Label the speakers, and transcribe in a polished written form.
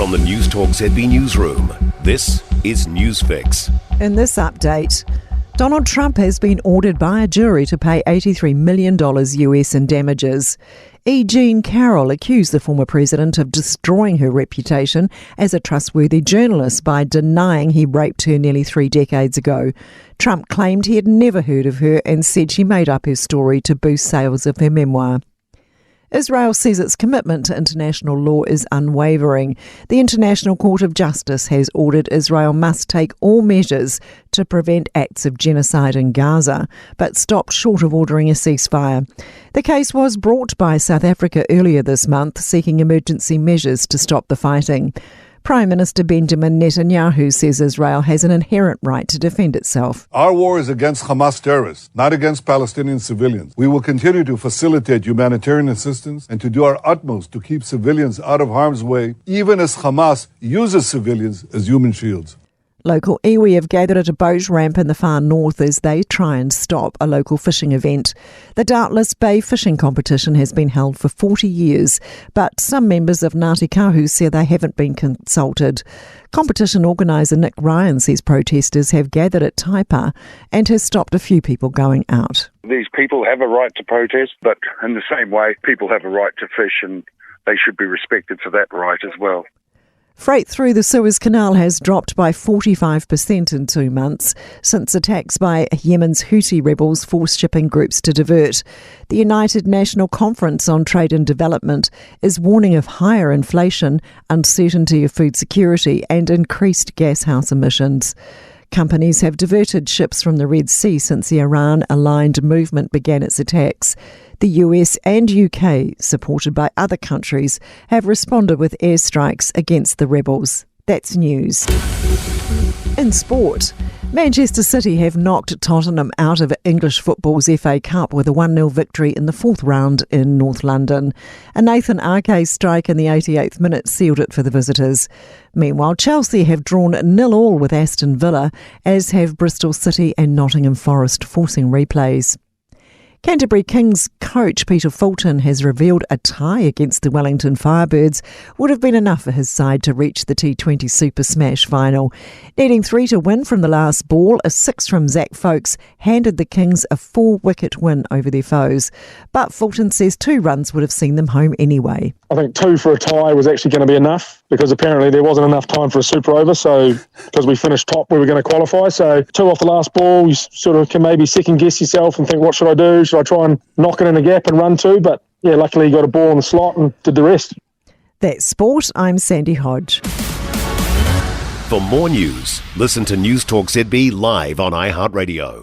Speaker 1: From the Newstalk ZB newsroom, this is Newsfix.
Speaker 2: In this update, Donald Trump has been ordered by a jury to pay $83 million US in damages. Jean Carroll accused the former president of destroying her reputation as a trustworthy journalist by denying he raped her nearly 3 decades ago. Trump claimed he had never heard of her and said she made up her story to boost sales of her memoir. Israel says its commitment to international law is unwavering. The International Court of Justice has ordered Israel must take all measures to prevent acts of genocide in Gaza, but stopped short of ordering a ceasefire. The case was brought by South Africa earlier this month, seeking emergency measures to stop the fighting. Prime Minister Benjamin Netanyahu says Israel has an inherent right to defend itself.
Speaker 3: Our war is against Hamas terrorists, not against Palestinian civilians. We will continue to facilitate humanitarian assistance and to do our utmost to keep civilians out of harm's way, even as Hamas uses civilians as human shields.
Speaker 2: Local iwi have gathered at a boat ramp in the far north as they try and stop a local fishing event. The Dartless Bay fishing competition has been held for 40 years, but some members of Ngāti Kahu say they haven't been consulted. Competition organiser Nick Ryan says protesters have gathered at Taipa and has stopped a few people going out.
Speaker 4: These people have a right to protest, but in the same way, people have a right to fish and they should be respected for that right as well.
Speaker 2: Freight through the Suez Canal has dropped by 45% in 2 months since attacks by Yemen's Houthi rebels forced shipping groups to divert. The United National Conference on Trade and Development is warning of higher inflation, uncertainty of food security and increased gashouse emissions. Companies have diverted ships from the Red Sea since the Iran-aligned movement began its attacks. The US and UK, supported by other countries, have responded with airstrikes against the rebels. That's news. In sport, Manchester City have knocked Tottenham out of English football's FA Cup with a 1-0 victory in the 4th round in North London. A Nathan Ake strike in the 88th minute sealed it for the visitors. Meanwhile, Chelsea have drawn 0-0 with Aston Villa, as have Bristol City and Nottingham Forest, forcing replays. Canterbury Kings coach Peter Fulton has revealed a tie against the Wellington Firebirds would have been enough for his side to reach the T20 Super Smash final. Needing 3 to win from the last ball, a 6 from Zach Folkes handed the Kings a 4-wicket win over their foes. But Fulton says 2 runs would have seen them home anyway.
Speaker 5: I think 2 for a tie was actually going to be enough because apparently there wasn't enough time for a super over. So because we finished top, we were going to qualify. So 2 off the last ball, you sort of can maybe second guess yourself and think, what should I do? Should I try and knock it in a gap and run 2? But yeah, luckily you got a ball in the slot and did the rest.
Speaker 2: That's sport. I'm Sandy Hodge.
Speaker 1: For more news, listen to Newstalk ZB live on iHeartRadio.